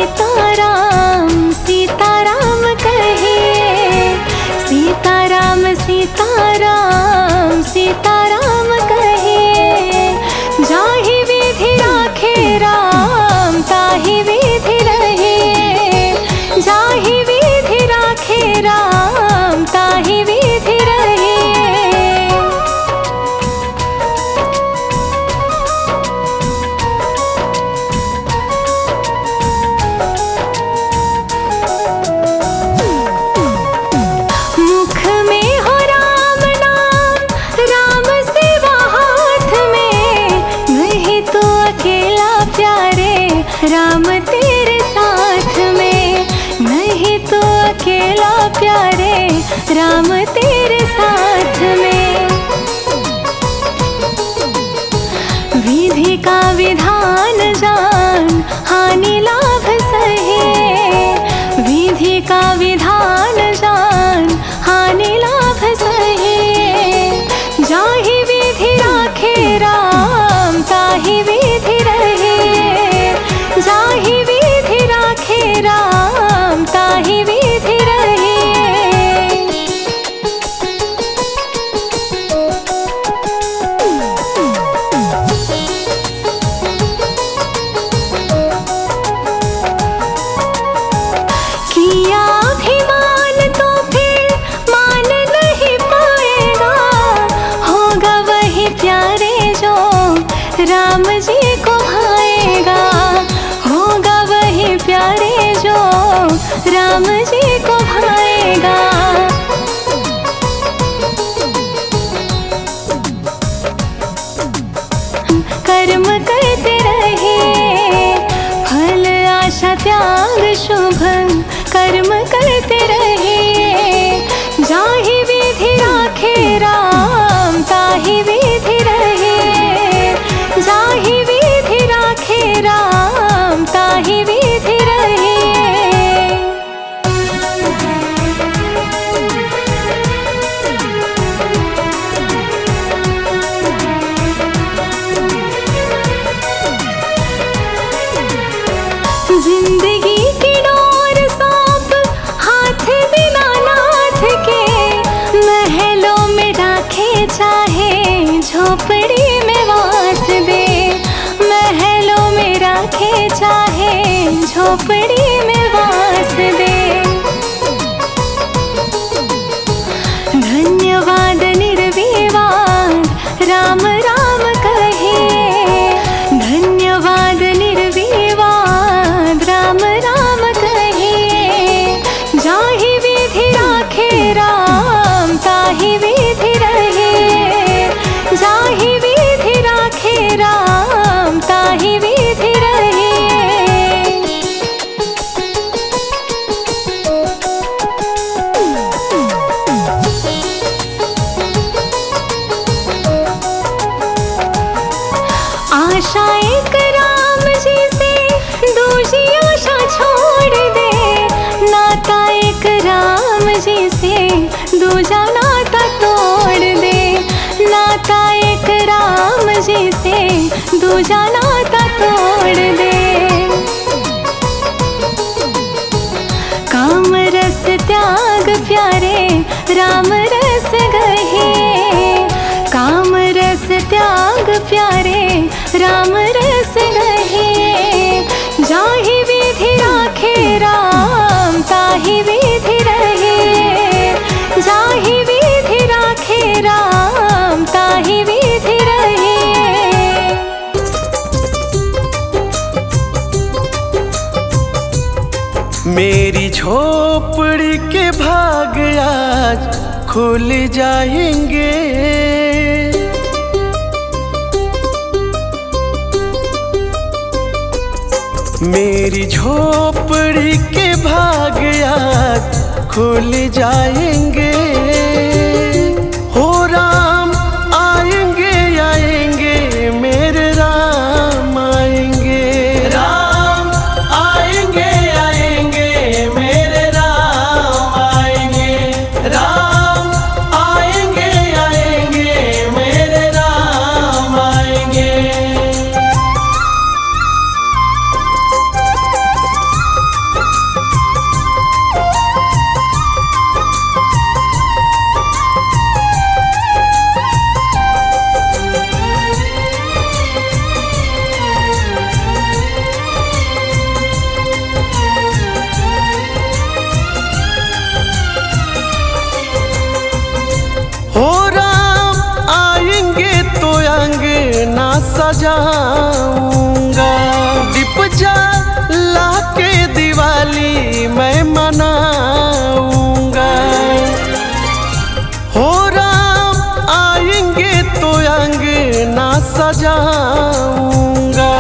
सीताराम सीताराम कहिए, सीताराम सीताराम सीताराम कहिए। जाहि विधि राखे राम ताहि विधि रहिए, जाहि विधि राखे राम ताहि विधि रहिए। मुख में हो राम नाम, राम सेवा हाथ में, नहीं तो अकेला प्यारे राम तेरे साथ में, नहीं तो अकेला प्यारे राम तेरे साथ में। विधि का विधान जान हानि लाभ सहे, विधि का विधान जान हानि लाभ सहे। जाहि विधि राखे राम ताहि विधि रहिए, जाहि विधि राखे राम ताहि विधि रहिए। किया अभिमान तो फिर मान नहीं पाएगा, होगा वही प्यारे जो राम जी को भाएगा, होगा वही प्यारे जो राम जी को भाएगा। कर्म करते रहे फल आशा त्याग शुभ, कर्म करते रहे। जाहि विधि राखे राम ताहि विधि रहिए, जाहि विधि राखे राम ताहि विधि रहिए। जिंदगी की डोर सौंप हाथ दीनानाथ के, महलों में राखे चाहे झोपड़ी में वास दे, महलों में राखे चाहे झोपड़ी में वास दे। धन्यवाद निर्विवाद राम राम कहिए, धन्यवाद निर्विवाद राम राम कहिए। जाहि विधि राखे राम ताहि विधि रहिए, जाहि विधि राखे राम ताहि विधि रहिए। आशा एक राम जी से दूजी आशा छोड़ दे, नाता एक राम जी से दूजा नाता तोड़ दे, नाता एक राम जी से दूजा नाता तोड़ दे। काम रस त्याग प्यारे राम रस गहे, काम रस त्याग प्यारे राम रस गहे। जाहि विधि राखे राम ताहि विधि रहिए, जाहि विधि राखे राम ताहि विधि रहिए। मेरी झोपड़ी के भाग आज खुल जाएंगे, मेरी झोपड़ी के भाग आज खुल जाएंगे। हो राम आएंगे आएंगे मेरे राम आएंगे, राम आएंगे आएंगे मेरे राम आएंगे, राम आएंगे आएंगे मेरे राम आएंगे। सजाऊंगा। दीप जला के दिवाली मैं मनाऊंगा। हो राम आएंगे तो अंगना सजाऊंगा।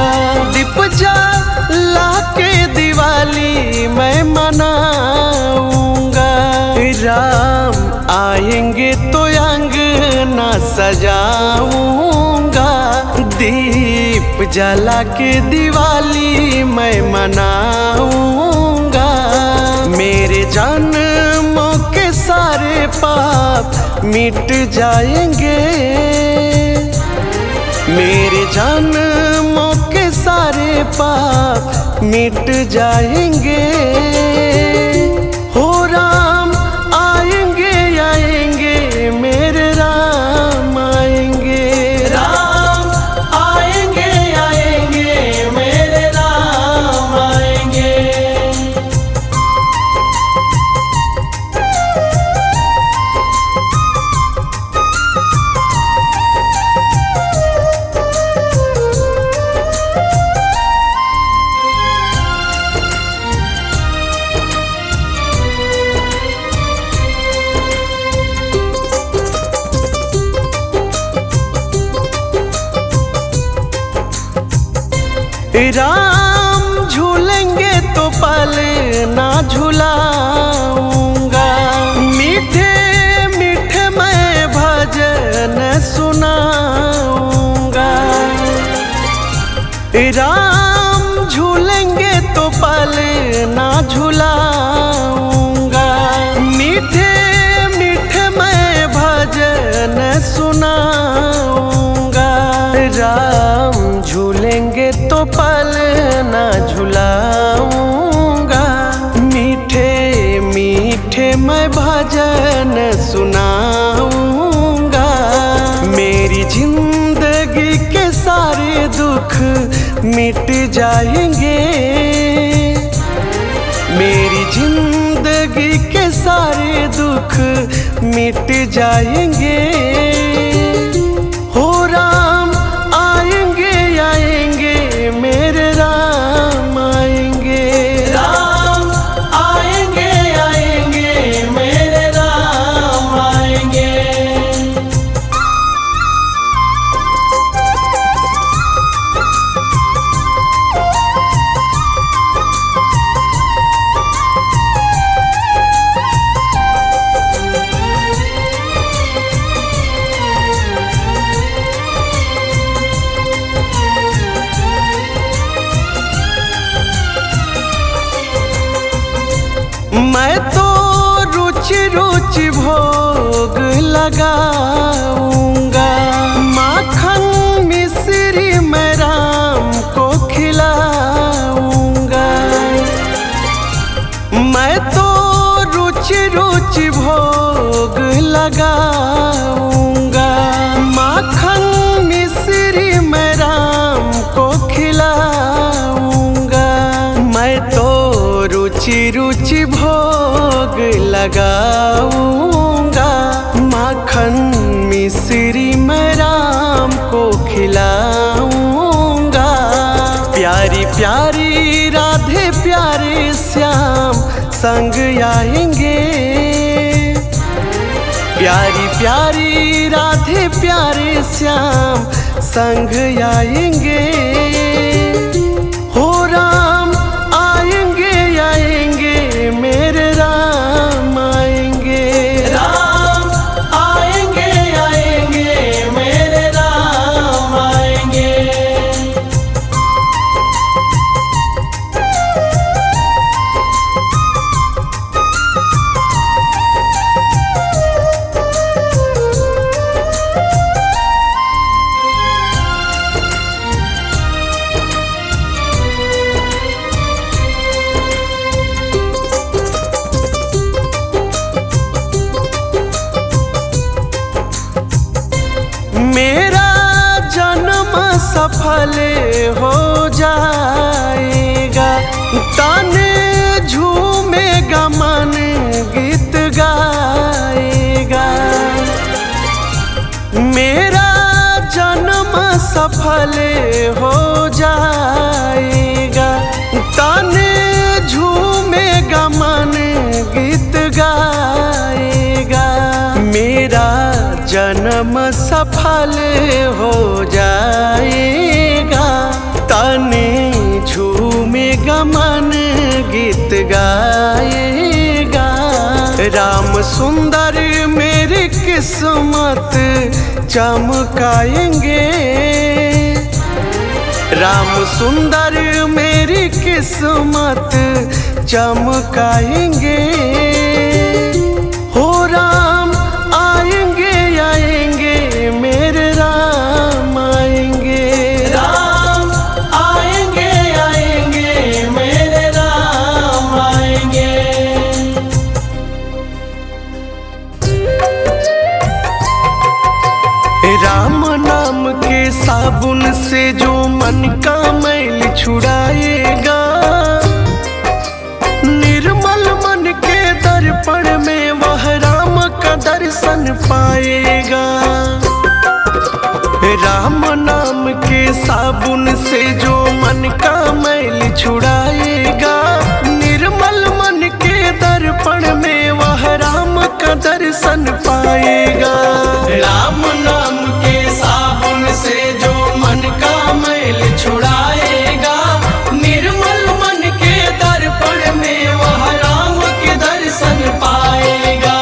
दीप जला के दिवाली मैं मनाऊंगा। राम आएंगे तो अंगना सजाऊंगा। दीप जला के दिवाली मैं मनाऊंगा। मेरे जन्मों के सारे पाप मिट जाएंगे। मेरे जन्मों के सारे पाप मिट जाएंगे। हो राम आएंगे आएंगे मेरे राम आएंगे। राम आएंगे आएंगे मेरे राम आएंगे। राम झूलेंगे तो पल ना झुलाऊंगा। मीठे मीठे मैं भजन सुनाऊंगा। राम झूलेंगे तो पल ना झुलाऊंगा। मीठे मीठे मैं भजन सुनाऊंगा। राम झूलेंगे तो पल ना झुलाऊंगा। मीठे मीठे मैं भजन सुनाऊंगा। मेरी जिंदगी के सारे दुख मिट जाएंगे। मेरी जिंदगी के सारे दुख मिट जाएंगे। हो राम आएंगे आएंगे मेरे राम आएंगे। राम आएंगे आएंगे मेरे राम आएंगे। मैं तो रुचि रुचि भोग लगाऊंगा। माखन मिश्री मैं राम को खिलाऊंगा। मैं तो रुचि रुचि भोग लगाऊंगा। माखन मिश्री मैं राम को खिलाऊंगा। मैं तो रुचि रुचि भोग लगाऊंगा। माखन मिश्री मैं राम को खिलाऊंगा। प्यारी प्यारी राधे प्यारे श्याम संग आएंगे। प्यारी प्यारी राधे प्यारे श्याम संग आएंगे। हो राम आएंगे आएंगे मेरे राम आएंगे। राम आएंगे आएंगे मेरे राम आएंगे। मेरा जन्म सफल हो जाएगा। तन झूमेगा मन गीत गाएगा। मेरा जन्म सफल सफल हो जाएगा। तन झूमेगा मन गीत गाएगा, मेरा जन्म सफल हो जाएगा। तन झूमेगा मन गीत गाएगा। राम सुंदर मेरी किस्मत चमकाएंगे, राम सुंदर मेरी किस्मत चमकाएंगे। हो राम आएंगे आएंगे मेरे राम आएंगे, राम आएंगे आएंगे मेरे राम आएंगे। राम नाम के साबुन से जो मन का मैल छुड़ाएगा, निर्मल मन के दर्पण में वह राम का दर्शन पाएगा। राम नाम के साबुन से जो मन का मैल छुड़ाएगा, निर्मल मन के दर्पण में वह राम का दर्शन पाएगा। राम नाम के साबुन से जो मन का मैल छुड़ाएगा, निर्मल मन के दर्पण में वह राम के दर्शन पाएगा।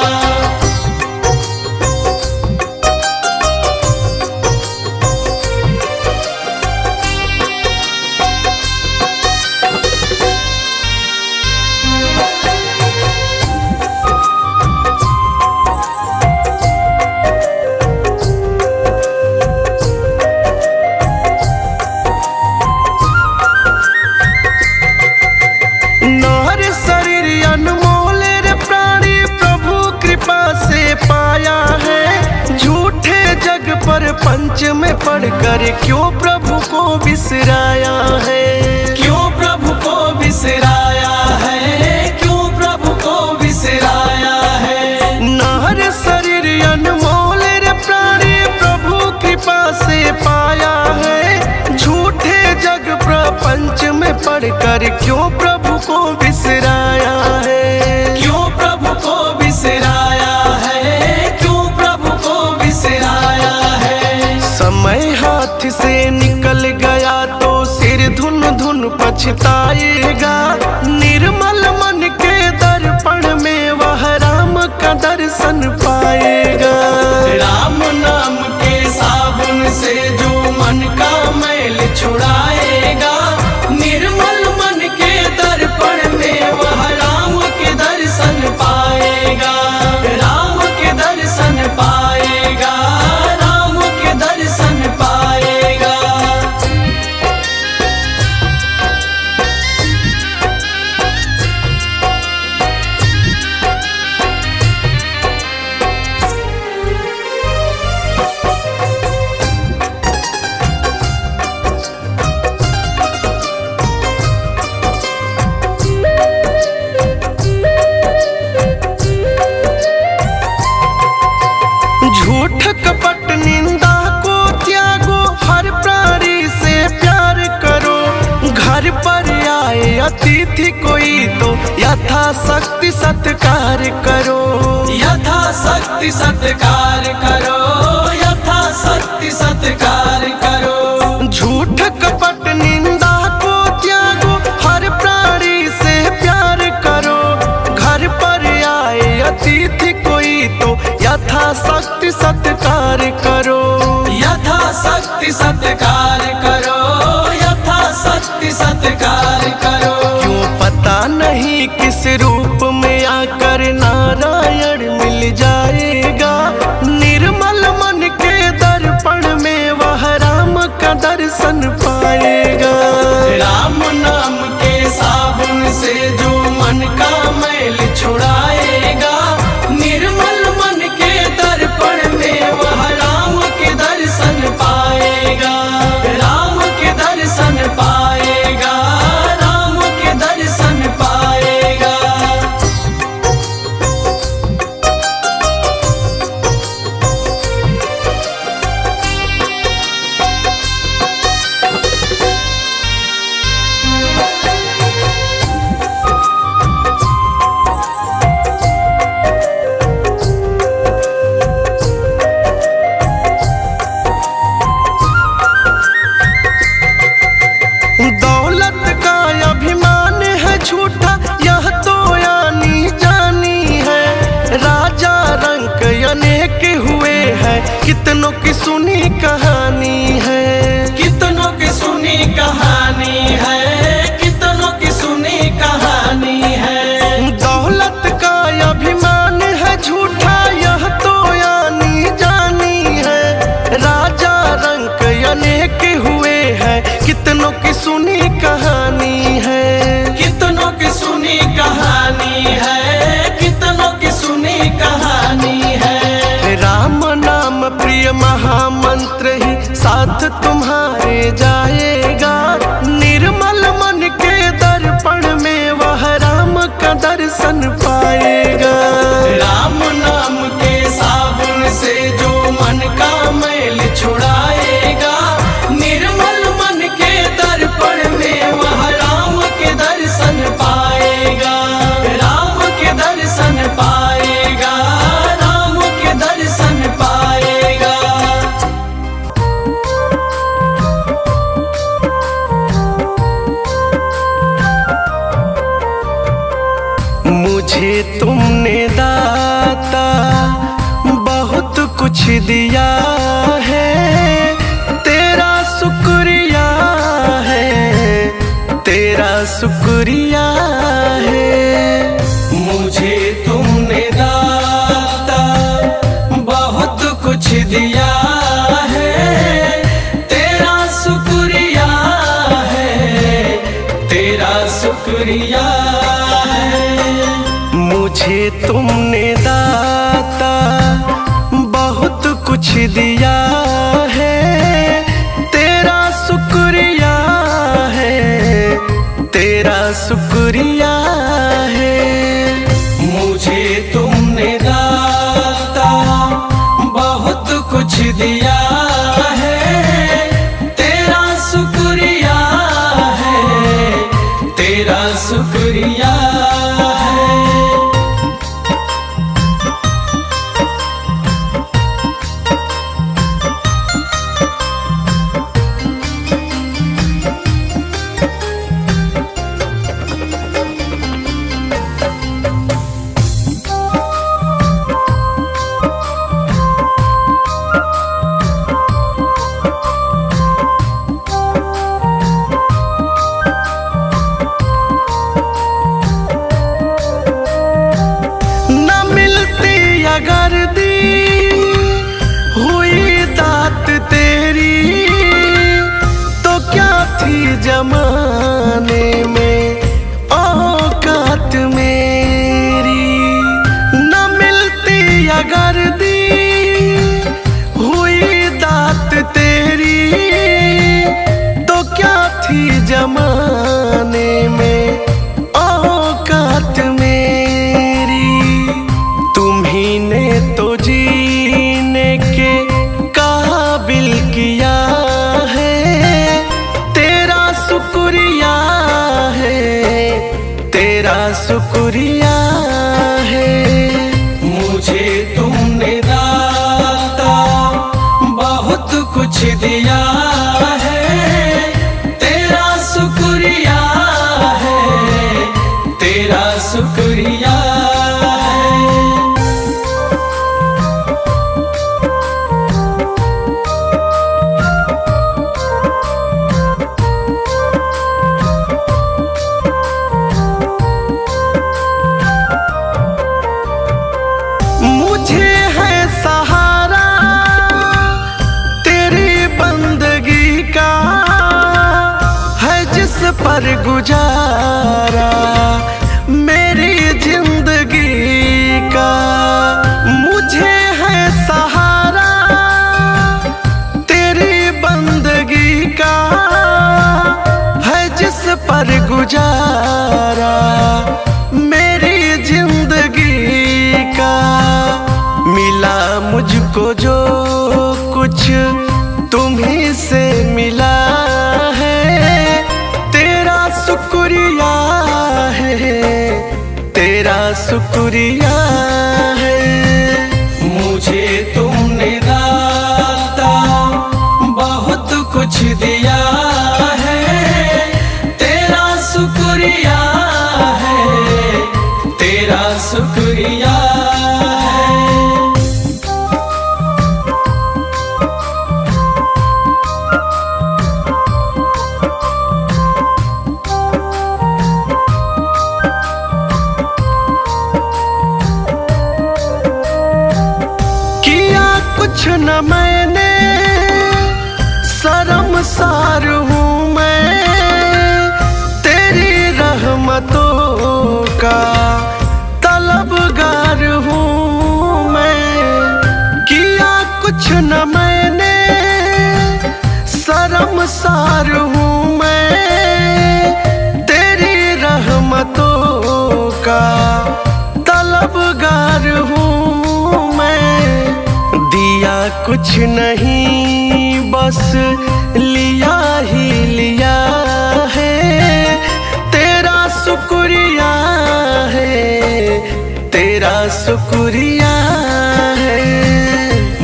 पंच में पढ़कर क्यों प्रभु को बिसराया है, क्यों प्रभु को बिसराया है, क्यों प्रभु को बिसराया है। नर शरीर अनमोल रे प्राणी प्रभु कृपा से पाया है, झूठे जग प्रपंच में पढ़कर क्यों प्रभु को बिसराया है, क्यों प्रभु को बिसराया है, क्यों प्रभु को बिसराया है। समय हाथ से निकल गया तो सिर धुन धुन पछताएगा, निर्मल मन के दर्पण में वह राम का दर्शन पाएगा। राम नाम के साबुन से जो मन का मैल छुड़ाएगा, निर्मल मन के दर्पण में वह राम के दर्शन पाएगा, राम के दर्शन पाएगा, राम के दर्शन पाएगा। झूठ कपट निंदा को त्यागो, हर प्राणी से प्यार करो। घर पर आए अतिथि कोई तो यथाशक्ति सत्कार करो, यथाशक्ति सत्कार करो, यथाशक्ति सत्कार करो। झूठ कपट निंदा को त्यागो, हर प्राणी से प्यार करो। घर पर आए अतिथि कोई तो यथाशक्ति सत्कार करो, यथाशक्ति सत्कार करो, यथाशक्ति सत्कार करो। क्यों पता नहीं किस रूप में आकर नारायण मिल जाएगा, निर्मल मन के दर्पण में वह राम का दर्शन पाएगा। राम नाम के साबुन से जो मन का मैल छुड़ाएगा, निर्मल मन के दर्पण में वह राम के दर्शन पाएगा, राम के दर्शन पाएगा, राम के दर्शन पाएगा। दौलत का अभिमान है झूठा, यह तो आनी जानी है। राजा रंक अनेक हुए हैं, कितनों की सुनी कहानी है। कितनों की सुनी कहानी है, कितनों की सुनी कहानी है। दौलत का अभिमान है झूठा, यह तो आनी जानी है। राजा रंक अनेक हुए हैं, कितनों की सुनी कहानी है। कितनों की सुनी कहानी है, कितनों की सुनी कहानी है। राम नाम प्रिय महामंत्र ही साथ तुम्हारे जाएगा। निर्मल मन के दर्पण में वह राम का दर्शन पाएगा। राम नाम के साबुन से जो मन का मैल छुड़ाएगा, निर्मल मन के दर्पण में वह राम के दर्शन पाएगा। राम के दर्शन पाएगा, राम के दर्शन पाएगा। मुझे तुमने दाता बहुत कुछ दिया है, तेरा शुक्रिया है, तेरा शुक्रिया है। मुझे तुमने दाता बहुत कुछ दिया है, तेरा शुक्रिया है, तेरा शुक्रिया है। मुझे तुमने दाता बहुत कुछ दिया है, तेरा शुक्रिया है, तेरा शुक्रिया है। मुझे तुमने दाता बहुत कुछ दिया है, तेरा शुक्रिया है, तेरा शुक्रिया है। अगर दी हुई दात तेरी तो क्या थी जमाने में औकात मेरी। न मिलती अगर दी हुई दात तेरी तो क्या थी जमाने में औकात मेरी। तुम्ही ने तो जीने के काबिल किया है, तेरा शुक्रिया है, तेरा शुक्रिया है। मुझे तुमने दाता बहुत कुछ दिया है, तेरा शुक्रिया है, तेरा शुक्रिया है। मुझे है सहारा तेरी बंदगी का, है जिस पर गुजारा मेरी जिंदगी का। मुझे है सहारा तेरी बंदगी का, है जिस पर गुजारा मेरी जिंदगी का। मिला मुझको जो कुछ तुम्ही से मिला है, तेरा शुक्रिया है, तेरा शुक्रिया है। मुझे तुमने दाता बहुत कुछ दिया है, शर्मसार हूँ मैं, तेरी रहमतों का तलबगार हूँ मैं। किया कुछ न मैंने, शर्मसार हूँ मैं, तेरी रहमतों का तलबगार हूँ मैं। दिया कुछ नहीं बस लिया ही लिया है, तेरा शुक्रिया है, तेरा शुक्रिया है।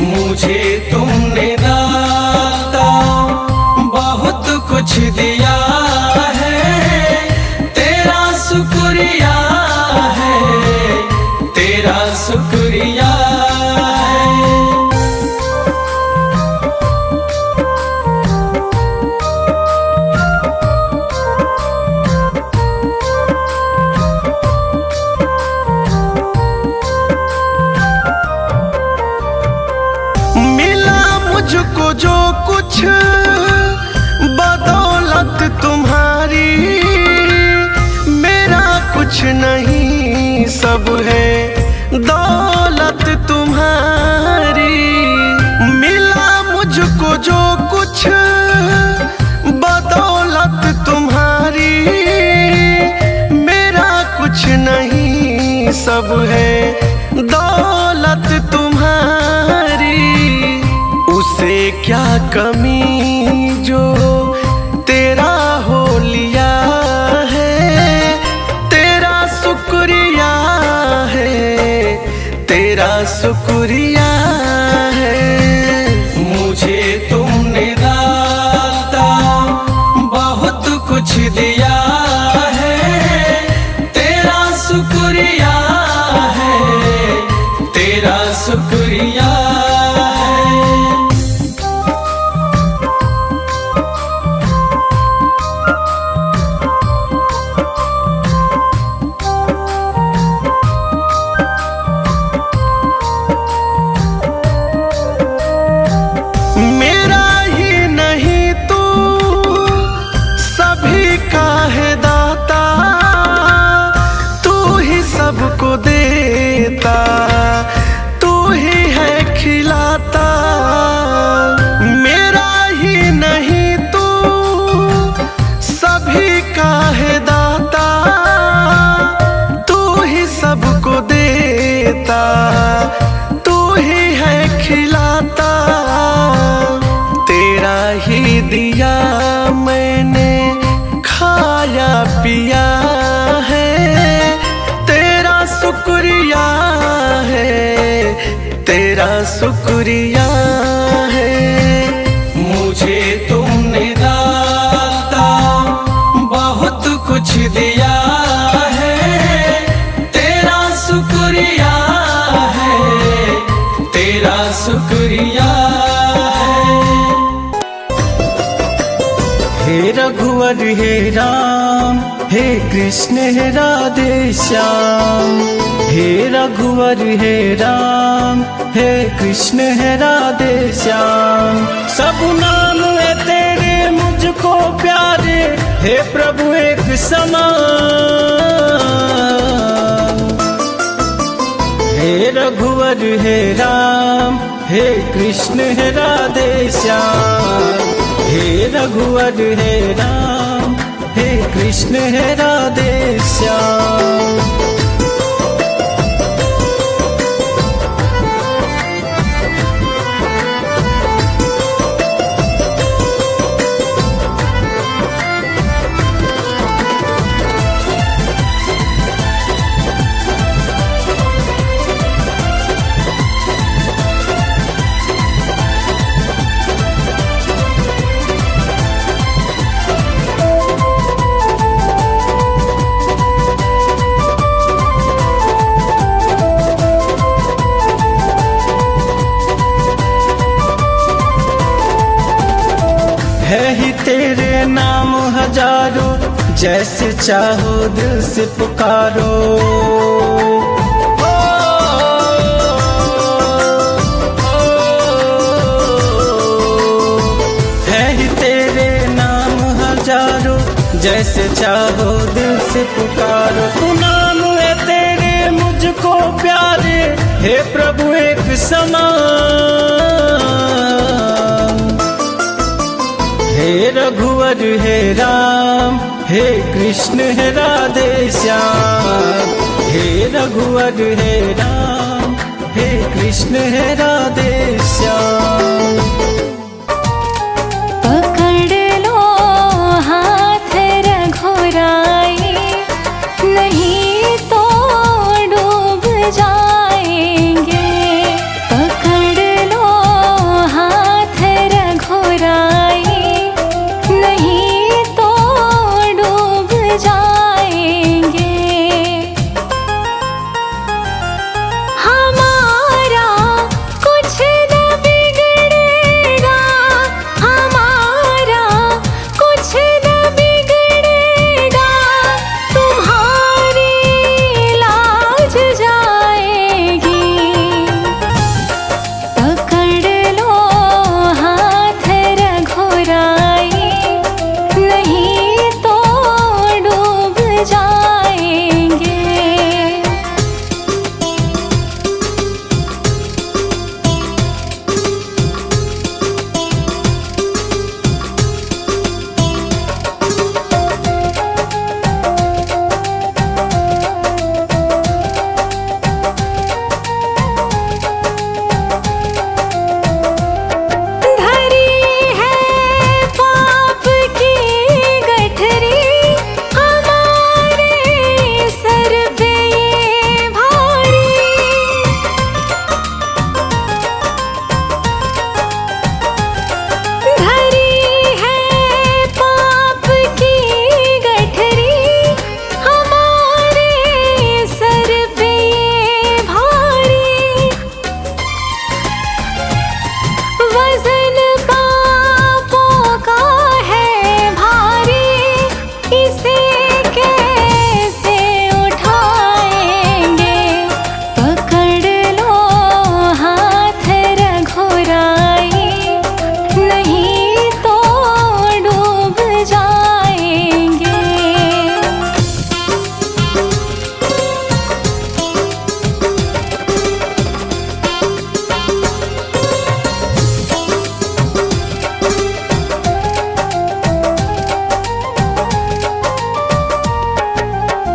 मुझे तुमने दाता बहुत कुछ दिया है, तेरा शुक्रिया है, तेरा शुक्रिया है। मुझको जो कुछ बदौलत तुम्हारी, मेरा कुछ नहीं सब है दौलत तुम्हारी। मिला मुझको जो कुछ बदौलत तुम्हारी, मेरा कुछ नहीं सब है दौलत तुम्हारी। उसे क्या कमी जो तेरा हो लिया है, तेरा शुक्रिया है, तेरा शुक्रिया है। मुझे तुमने दाता बहुत कुछ दिया है, तेरा शुक्रिया है, तेरा शुक्रिया। सबको देता तू ही है खिलाता, मेरा ही नहीं तू सभी का है दाता। तू ही सबको देता तू ही है खिलाता, तेरा ही दिया मैंने खाया पिया है, शुक्रिया है, तेरा शुक्रिया है। मुझे तुमने दाता बहुत कुछ दिया है, तेरा शुक्रिया है, तेरा शुक्रिया है। हे रघुवर हे राम, हे कृष्ण हे राधे श्याम। हे रघुवर हे राम, हे कृष्ण हे राधे श्याम। सब नाम है तेरे मुझको प्यारे, हे प्रभु एक समान। हे रघुवर हे राम, हे कृष्ण हे राधे श्याम। हे रघुवर हे राम, हे कृष्ण हे राधे श्याम। है ही तेरे नाम हजारों, जैसे चाहो दिल से पुकारो। है ही तेरे उतारो, जैसे चाहो दिल से पुकारो। तू नाम है तेरे मुझको प्यारे, हे प्रभु एक समान। हे रघुवर हे राम, हे कृष्ण हे राधे श्याम। हे रघुवर हे राम, हे कृष्ण हे राधे श्याम। पकड़ लो हाथ रघुराई, नहीं तो डूब जाएंगे। पकड़ लो हाथ रघुराई, नहीं तो डूब जाएंगे। हमारा कुछ न बिगड़ेगा, हमारा कुछ न बिगड़ेगा, तुम्हारी लाज जाएगी। पकड़ लो हाथ रघुराई, नहीं तो डूब जाएंगे। धरी है पाप की गठरी, हमारे सर पे ये भारी। धरी है पाप की गठरी, हमारे सर पे ये भारी। वजन पापों का है भारी, इसे कैसे उठाएंगे। पकड़ लो हाथ रघुराई, नहीं तो डूब जाएंगे।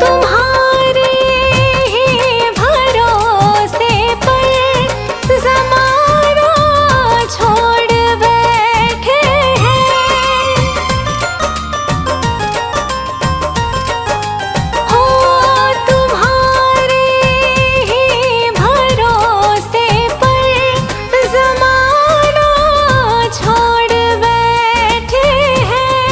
तुम्हारे ही भरोसे पर ज़माना छोड़ बैठे हैं। हो तुम्हारे ही भरोसे पर ज़माना छोड़ बैठे हैं।